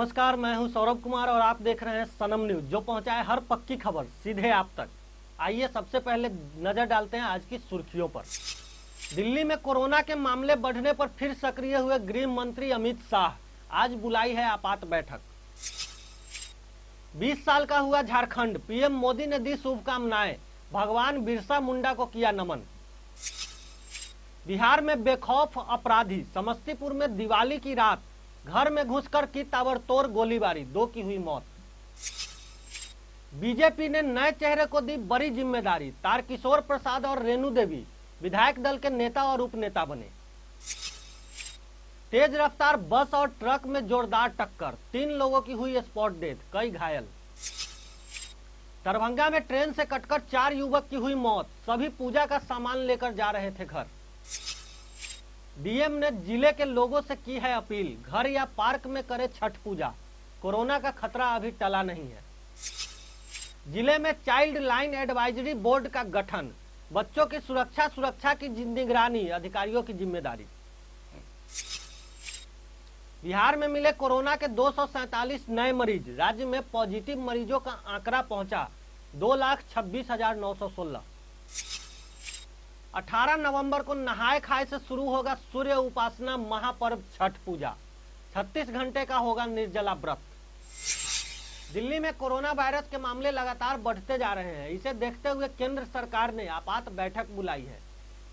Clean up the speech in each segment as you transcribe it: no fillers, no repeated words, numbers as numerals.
नमस्कार, मैं हूं सौरभ कुमार और आप देख रहे हैं सनम न्यूज, जो पहुंचाए हर पक्की खबर सीधे आप तक। आइए सबसे पहले नजर डालते हैं आज की सुर्खियों पर। दिल्ली में कोरोना के मामले बढ़ने पर फिर सक्रिय हुए गृह मंत्री अमित शाह। आज बुलाई है आपात बैठक। 20 साल का हुआ झारखंड, पीएम मोदी ने दी शुभकामनाएं, भगवान बिरसा मुंडा को किया नमन। बिहार में बेखौफ अपराधी, समस्तीपुर में दिवाली की रात घर में घुसकर की ताबड़तोड़ गोलीबारी, 2 की हुई मौत। बीजेपी ने नए चेहरे को दी बड़ी जिम्मेदारी, तारकिशोर प्रसाद और रेणु देवी विधायक दल के नेता और उपनेता बने। तेज रफ्तार बस और ट्रक में जोरदार टक्कर, 3 लोगों की हुई स्पॉट डेथ, कई घायल। दरभंगा में ट्रेन से कटकर 4 युवक की हुई मौत, सभी पूजा का सामान लेकर जा रहे थे घर। डीएम ने जिले के लोगों से की है अपील, घर या पार्क में करे छठ पूजा, कोरोना का खतरा अभी टला नहीं है। जिले में चाइल्ड लाइन एडवाइजरी बोर्ड का गठन, बच्चों की सुरक्षा की निगरानी अधिकारियों की जिम्मेदारी। बिहार में मिले कोरोना के 247 नए मरीज, राज्य में पॉजिटिव मरीजों का आंकड़ा पहुंचा 2,26,916। 18 नवंबर को नहाय खाए से शुरू होगा सूर्य उपासना महापर्व छठ पूजा, 36 घंटे का होगा निर्जला व्रत। दिल्ली में कोरोना वायरस के मामले लगातार बढ़ते जा रहे हैं, इसे देखते हुए केंद्र सरकार ने आपात बैठक बुलाई है।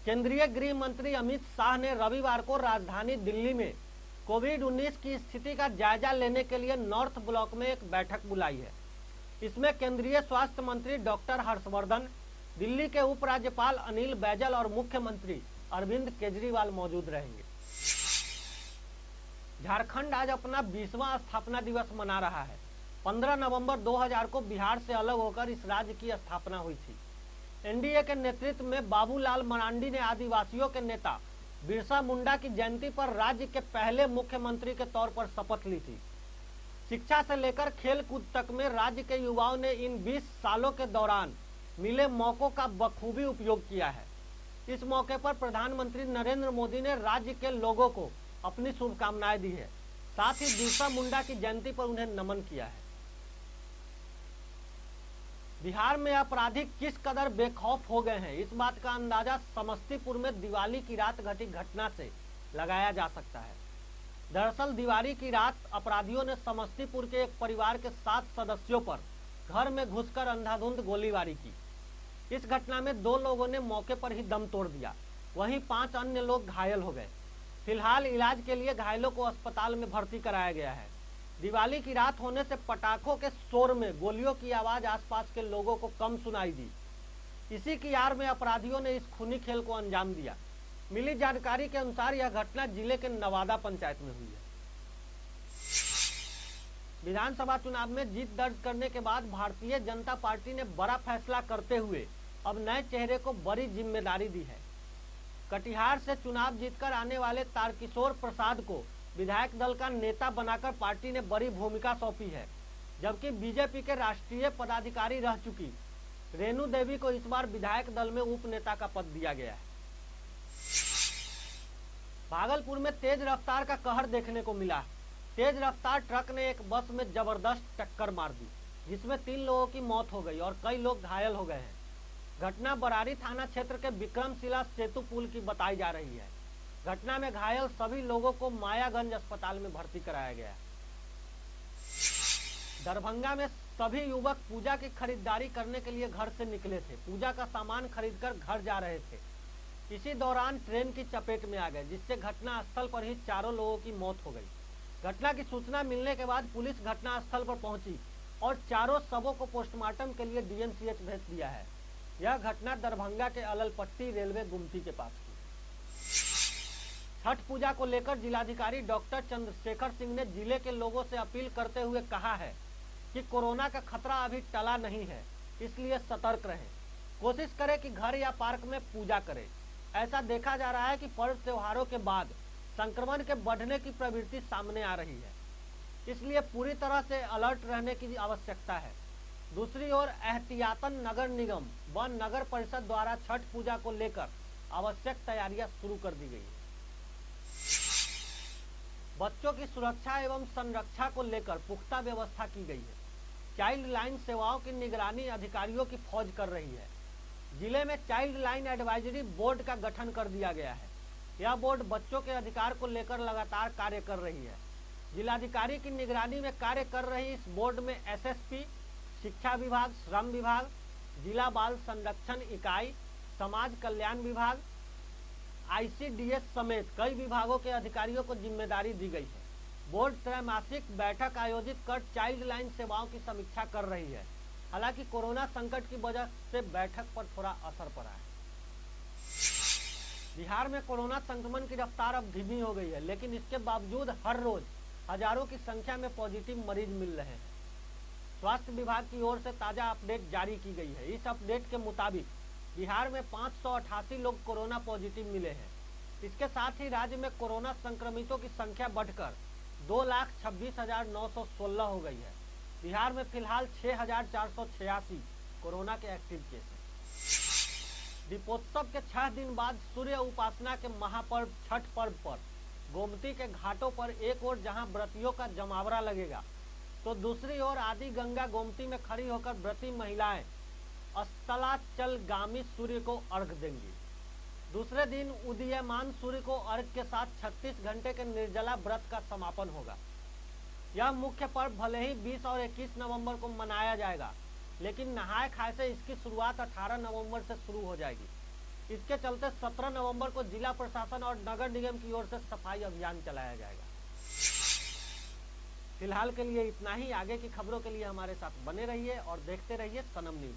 केंद्रीय गृह मंत्री अमित शाह ने रविवार को राजधानी दिल्ली में कोविड-19 की स्थिति का जायजा लेने के लिए नॉर्थ ब्लॉक में एक बैठक बुलाई है। इसमें केंद्रीय स्वास्थ्य मंत्री डॉक्टर हर्षवर्धन, दिल्ली के उपराज्यपाल अनिल बैजल और मुख्यमंत्री अरविंद केजरीवाल मौजूद रहेंगे। झारखंड आज अपना 20वां स्थापना दिवस मना रहा है। 15 नवंबर 2000 को बिहार से अलग होकर इस राज्य की स्थापना हुई थी। एनडीए के नेतृत्व में बाबूलाल मरांडी ने आदिवासियों के नेता बिरसा मुंडा की जयंती पर राज्य के पहले मुख्यमंत्री के तौर पर शपथ ली थी। शिक्षा से लेकर खेल कूद तक में राज्य के युवाओं ने इन 20 सालों के दौरान मिले मौकों का बखूबी उपयोग किया है। इस मौके पर प्रधानमंत्री नरेंद्र मोदी ने राज्य के लोगों को अपनी शुभकामनाएं दी है, साथ ही बिरसा मुंडा की जयंती पर उन्हें नमन किया है। बिहार में अपराधी किस कदर बेखौफ हो गए हैं, इस बात का अंदाजा समस्तीपुर में दिवाली की रात घटी घटना से लगाया जा सकता है। दरअसल दिवाली की रात अपराधियों ने समस्तीपुर के एक परिवार के 7 सदस्यों पर घर में घुसकर अंधाधुंध गोलीबारी की। इस घटना में 2 लोगों ने मौके पर ही दम तोड़ दिया, वहीं 5 अन्य लोग घायल हो गए। फिलहाल इलाज के लिए घायलों को अस्पताल में भर्ती कराया गया है। दिवाली की रात होने से पटाखों के शोर में गोलियों की आवाज आसपास के लोगों को कम सुनाई दी। इसी की आड़ में अपराधियों ने इस खूनी खेल को अंजाम दिया। मिली जानकारी के अनुसार यह घटना जिले के नवादा पंचायत में हुई है। विधानसभा चुनाव में जीत दर्ज करने के बाद भारतीय जनता पार्टी ने बड़ा फैसला करते हुए अब नए चेहरे को बड़ी जिम्मेदारी दी है। कटिहार से चुनाव जीतकर आने वाले तारकिशोर प्रसाद को विधायक दल का नेता बनाकर पार्टी ने बड़ी भूमिका सौंपी है, जबकि बीजेपी के राष्ट्रीय पदाधिकारी रह चुकी रेणु देवी को इस बार विधायक दल में उप नेता का पद दिया गया है। भागलपुर में तेज रफ्तार का कहर देखने को मिला। तेज रफ्तार ट्रक ने एक बस में जबरदस्त टक्कर मार दी, जिसमें 3 लोगों की मौत हो गई और कई लोग घायल हो गए हैं। घटना बरारी थाना क्षेत्र के विक्रमशिला सेतु पुल की बताई जा रही है। घटना में घायल सभी लोगों को मायागंज अस्पताल में भर्ती कराया गया। दरभंगा में सभी युवक पूजा की खरीदारी करने के लिए घर से निकले थे। पूजा का सामान खरीदकर घर जा रहे थे। इसी दौरान ट्रेन की चपेट में आ गए, जिससे घटना स्थल पर ही 4 लोगों की मौत हो गई। घटना की सूचना मिलने के बाद पुलिस घटना स्थल पर पहुंची और 4 शवों को पोस्टमार्टम के लिए डीएमसीएच भेज दिया है। यह घटना दरभंगा के अललपट्टी रेलवे गुमटी के पास की। छठ पूजा को लेकर जिलाधिकारी डॉक्टर चंद्रशेखर सिंह ने जिले के लोगों से अपील करते हुए कहा है कि कोरोना का खतरा अभी टला नहीं है, इसलिए सतर्क रहें। कोशिश करें कि घर या पार्क में पूजा करें। ऐसा देखा जा रहा है कि पर्व त्योहारों के बाद संक्रमण के बढ़ने की प्रवृत्ति सामने आ रही है, इसलिए पूरी तरह से अलर्ट रहने की आवश्यकता है। दूसरी ओर एहतियातन नगर निगम व नगर परिषद द्वारा छठ पूजा को लेकर आवश्यक तैयारियां शुरू कर दी गई है। बच्चों की सुरक्षा एवं संरक्षा को लेकर पुख्ता व्यवस्था की गई है। चाइल्ड लाइन सेवाओं की निगरानी अधिकारियों की फौज कर रही है। जिले में चाइल्ड लाइन एडवाइजरी बोर्ड का गठन कर दिया गया है। यह बोर्ड बच्चों के अधिकार को लेकर लगातार कार्य कर रही है। जिलाधिकारी की निगरानी में कार्य कर रही इस बोर्ड में एसएसपी, शिक्षा विभाग, श्रम विभाग, जिला बाल संरक्षण इकाई, समाज कल्याण विभाग, आईसीडीएस समेत कई विभागों के अधिकारियों को जिम्मेदारी दी गई है। बोर्ड त्रैमासिक बैठक आयोजित कर चाइल्ड लाइन सेवाओं की समीक्षा कर रही है। हालांकि कोरोना संकट की वजह से बैठक पर थोड़ा असर पड़ा है। बिहार में कोरोना संक्रमण की रफ्तार अब धीमी हो गई है, लेकिन इसके बावजूद हर रोज हजारों की संख्या में पॉजिटिव मरीज मिल रहे हैं। स्वास्थ्य विभाग की ओर से ताजा अपडेट जारी की गई है। इस अपडेट के मुताबिक बिहार में 588 लोग कोरोना पॉजिटिव मिले हैं। इसके साथ ही राज्य में कोरोना संक्रमितों की संख्या बढ़कर 2,26,916 हो गई है। बिहार में फिलहाल 6,486 कोरोना के एक्टिव केस हैं। दीपोत्सव के 6 दिन बाद सूर्य उपासना के महापर्व छठ पर्व पर गोमती के घाटों पर एक ओर जहां व्रतियों का जमावड़ा लगेगा, तो दूसरी ओर आदि गंगा गोमती में खड़ी होकर व्रती महिलाएं अस्ताचलगामी सूर्य को अर्घ देंगी। दूसरे दिन उदीयमान सूर्य को अर्घ के साथ 36 घंटे के निर्जला व्रत का समापन होगा। यह मुख्य पर्व भले ही 20 और 21 नवंबर को मनाया जाएगा, लेकिन नहाय खाए से इसकी शुरुआत 18 नवंबर से शुरू हो जाएगी। इसके चलते 17 नवंबर को जिला प्रशासन और नगर निगम की ओर से सफाई अभियान चलाया जाएगा। फिलहाल के लिए इतना ही। आगे की खबरों के लिए हमारे साथ बने रहिए और देखते रहिए सनम न्यूज।